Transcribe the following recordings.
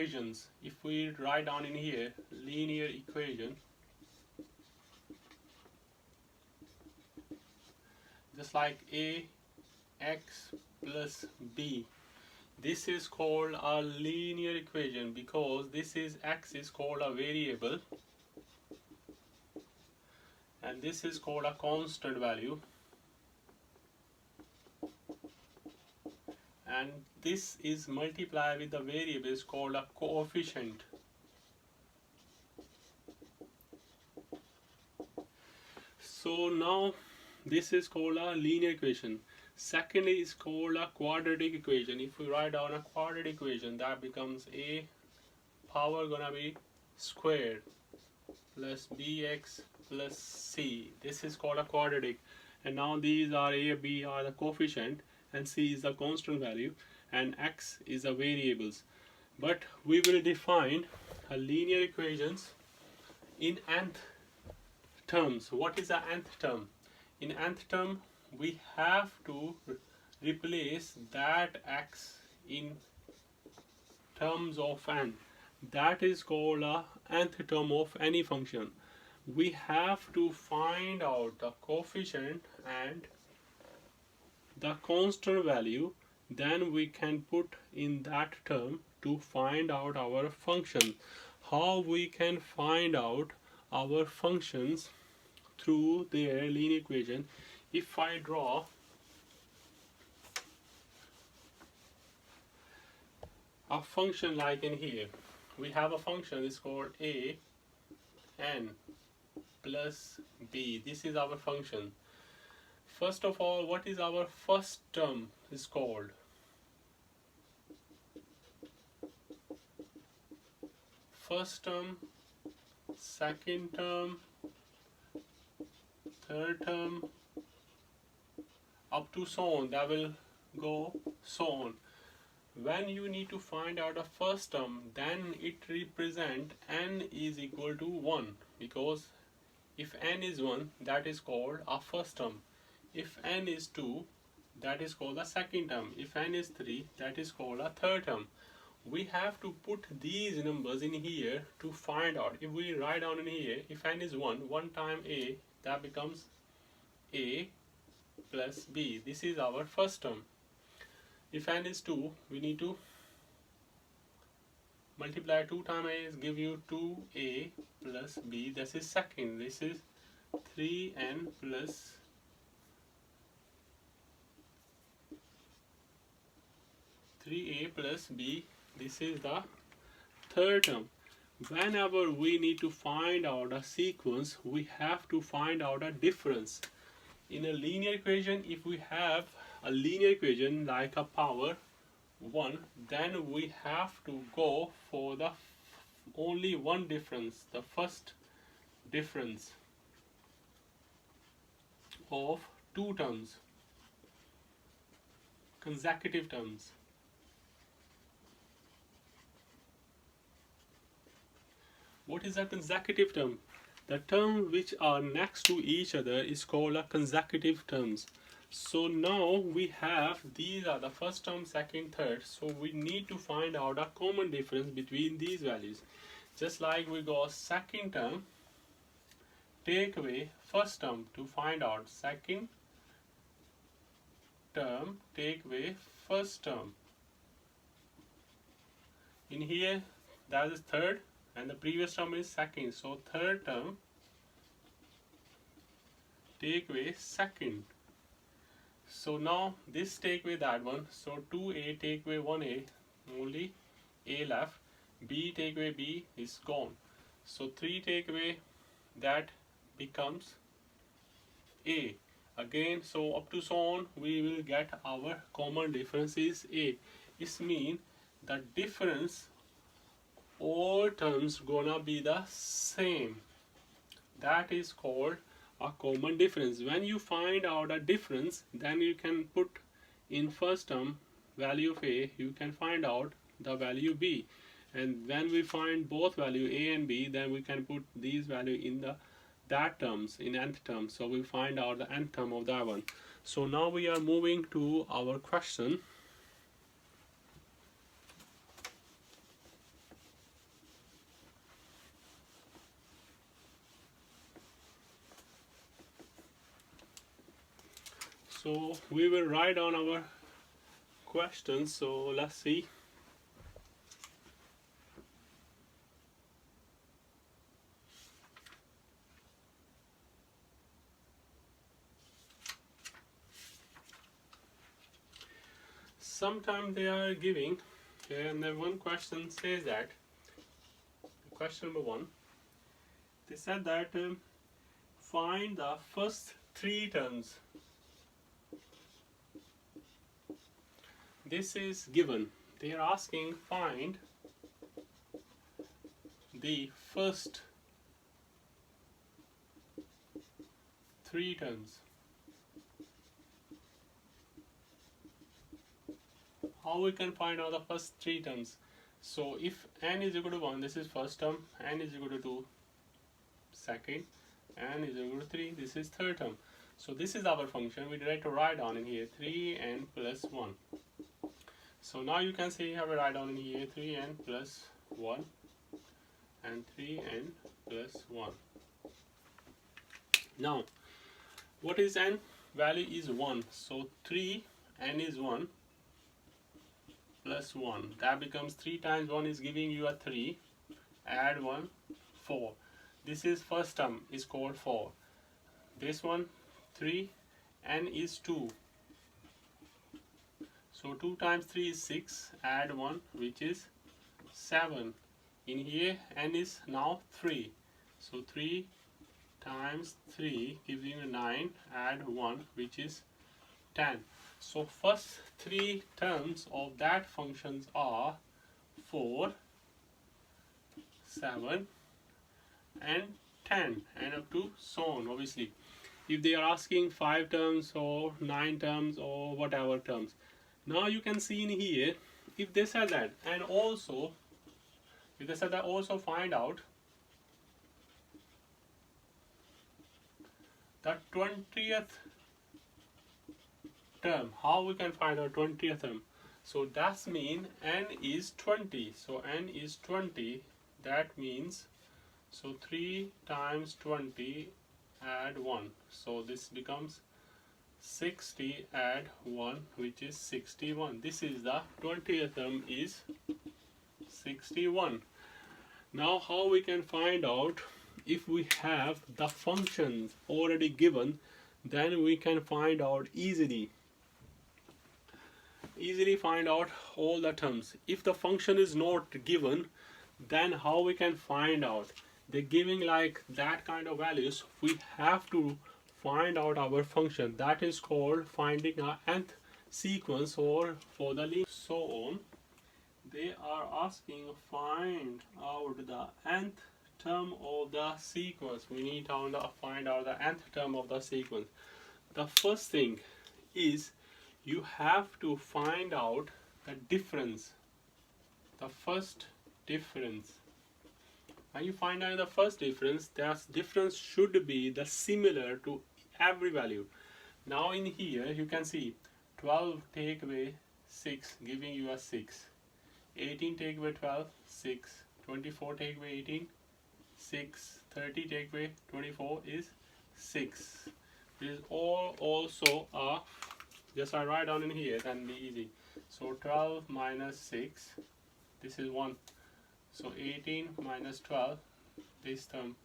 equations, if we write down in here linear equation, just like ax plus b, this is called a linear equation because this is x is called a variable and this is called a constant value, and this is multiplied with the variable is called a coefficient. So now this is called a linear equation. Second is called a quadratic equation. If we write down a quadratic equation, that becomes a power gonna be squared plus bx plus c. This is called a quadratic, and now these are a, b are the coefficient and c is the constant value and x is the variables. But we will define a linear equations in nth terms. What is the nth term? In nth term we have to replace that x in terms of n. That is called a nth term of any function. We have to find out the coefficient and the constant value, then we can put in that term to find out our function. How we can find out our functions through their linear equation? If I draw a function like in here, we have a function is called a n plus b. This is our function. First of all, what is our first term is called? First term, second term, third term, up to so on. That will go so on. When you need to find out a first term, then it represent n is equal to 1, because if n is 1, that is called a first term. If n is 2, that is called the second term. If n is 3, that is called a third term. We have to put these numbers in here to find out. If we write down in here, if n is 1, 1 times a, that becomes a plus b. This is our first term. If n is 2, we need to multiply 2 times a is give you 2a plus b. This is second. This is 3n plus 3a plus b. This is the third term. Whenever we need to find out a sequence, we have to find out a difference. In a linear equation, if we have a linear equation like a power 1, then we have to go for the only one difference, the first difference of two terms, consecutive terms. What is a consecutive term? The terms which are next to each other is called a consecutive terms. So now we have, these are the first term, second, third. So we need to find out a common difference between these values. Just like we got second term, take away first term to find out second term, take away first term. In here, that is third, and the previous term is second. So third term, take away second. So now this take away that one. So 2a take away 1a, only a left. B take away b is gone. So 3 take away that becomes a. Again, so up to so on, we will get our common difference is a. This means the difference all terms gonna be the same. That is called a common difference. When you find out a difference, then you can put in first term value of a, you can find out the value b, and when we find both value a and b, then we can put these value in the that terms, in nth term. So we find out the nth term of that one. So now we are moving to our question. So we will write down our questions. So let's see. Sometimes they are giving, and then one question says that, question number 1, they said that find the first 3 terms. This is given. They are asking find the first 3 terms. How we can find out the first 3 terms? So if n is equal to 1, this is first term, n is equal to 2, second, n is equal to 3, this is third term. So this is our function. We try to write down in here 3n plus 1. So now you can see how we write down in here 3n plus 1 and 3n plus 1. Now what is n? Value is 1. So 3n is 1 plus 1. That becomes 3 times 1 is giving you a 3. Add 1, 4. This is first term is called 4. This one 3, n is 2. So 2 times 3 is 6. Add 1, which is 7. In here n is now 3. So 3 times 3 gives you 9. Add 1, which is 10. So first 3 terms of that functions are 4, 7 and 10, and up to so on. Obviously if they are asking 5 terms or 9 terms or whatever terms, now you can see in here if they said that, and also if they said that also find out the 20th term. How we can find out 20th term? So that means n is 20. So n is 20. That means, so 3 times 20 add 1. So this becomes 60 add 1, which is 61. This is the 20th term is 61. Now how we can find out? If we have the functions already given, then we can find out easily find out all the terms. If the function is not given, then how we can find out? They're giving like that kind of values. We have to find out our function. That is called finding a nth sequence or for the linear. So on. They are asking find out the nth term of the sequence. We need to find out the nth term of the sequence. The first thing is you have to find out the difference, the first difference. When you find out the first difference, that difference should be the similar to every value. Now in here you can see 12 take away 6 giving you a 6, 18 take away 12, 6, 24 take away 18, 6, 30 take away 24 is 6. This is all also a, just I write down in here, then be easy. So 12 minus 6, this is 1. So 18 minus 12, this term,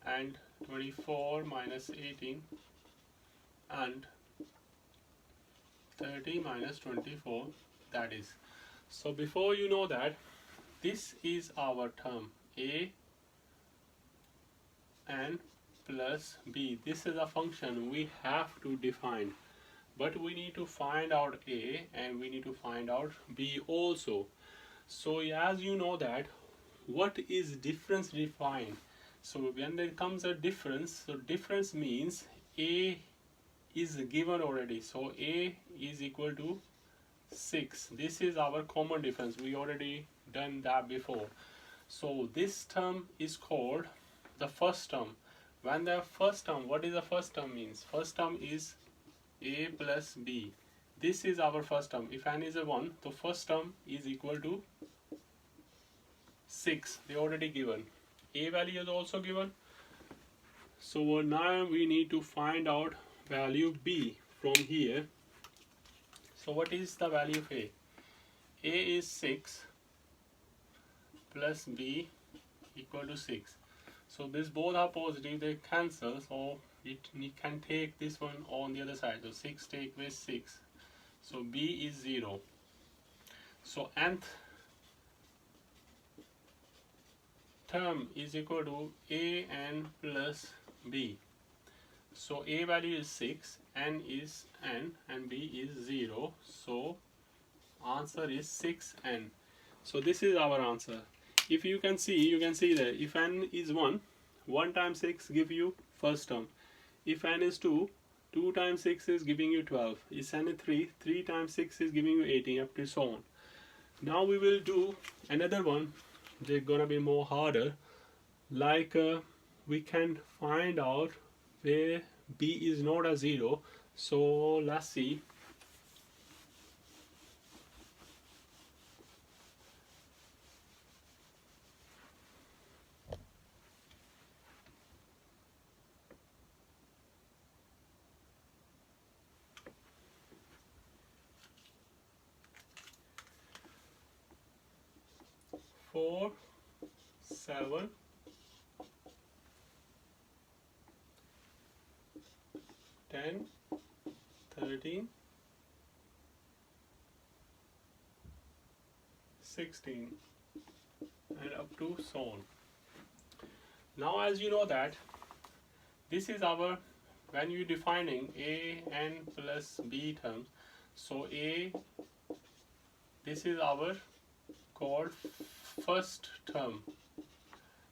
and 24 minus 18, and 30 minus 24, that is. So before you know that, this is our term a n plus b. This is a function we have to define, but we need to find out a and we need to find out b also. So as you know that, what is difference defined? So when there comes a difference, so difference means a is given already. So a is equal to 6. This is our common difference. We already done that before. So this term is called the first term. When the first term, what is the first term means? First term is a plus b. This is our first term. If n is a 1, the first term is equal to 6. They already given. A value is also given. So now we need to find out value b from here. So what is the value of a? A is 6 plus b equal to 6. So these both are positive, they cancel, so you can take this one on the other side. So 6 take away 6. So b is 0. So nth term is equal to an plus b. So a value is 6, n is n, and b is 0. So answer is 6n. So this is our answer. If you can see that if n is 1, 1 times 6 give you first term. If n is 2, 2 times 6 is giving you 12. If n is 3, 3 times 6 is giving you 18, up to so on. Now we will do another one. They're gonna be more harder. Like we can find out where b is not a 0. So let's see. Four, 7, 10, 13, 16, and up to so on. Now as you know that this is our, when you defining a n plus b terms, so a, this is our called first term,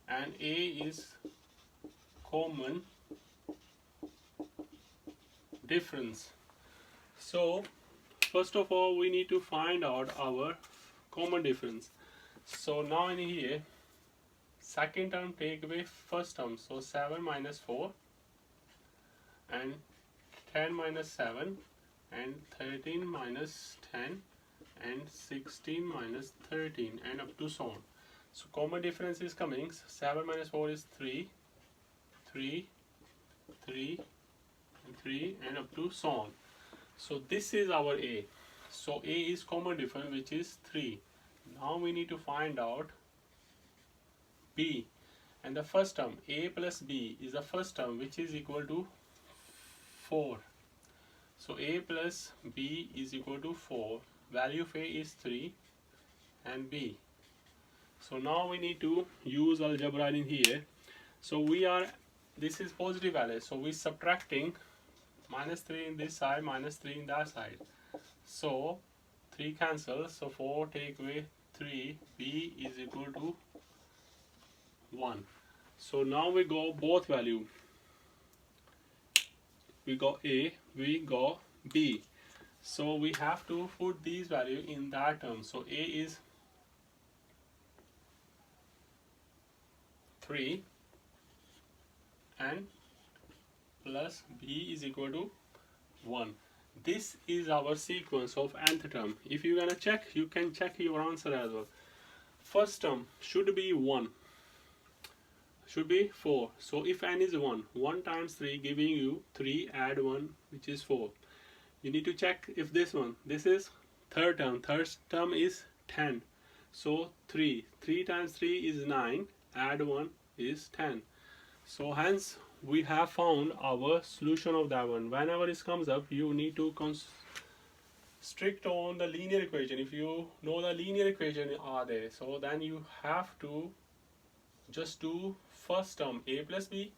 and a is common difference. So first of all we need to find out our common difference. So now in here, second term take away first term, so 7 minus 4, and 10 minus 7, and 13 minus 10, and 16 minus 13, and up to so on. So common difference is coming, 7 minus 4 is 3, 3, 3, and 3, and up to so on. So this is our a. So a is common difference, which is 3. Now we need to find out b, and the first term, a plus b, is the first term, which is equal to 4. So a plus b is equal to 4. Value of a is 3 and b. So now we need to use algebra in here. So we are, this is positive value, so we subtracting minus 3 in this side, minus 3 in that side. So 3 cancels, so 4 take away 3, b is equal to 1. So now we go both value. We got a, we got b. So we have to put these value in that term. So a is 3 and plus b is equal to 1. This is our sequence of nth term. If you're gonna check, you can check your answer as well. First term should be 1, should be 4. So if n is 1, 1 times 3 giving you 3, add 1, which is 4. You need to check if this one, this is third term is 10. So 3 times 3 is 9, add 1 is 10. So hence we have found our solution of that one. Whenever this comes up, you need to strict on the linear equation. If you know the linear equation are there, so then you have to just do first term a plus b,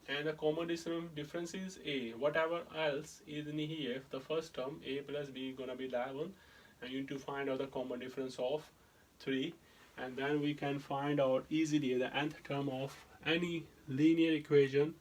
and the common difference is a. Whatever else is in here, the first term a plus b gonna be that one, and you need to find out the common difference of 3, and then we can find out easily the nth term of any linear equation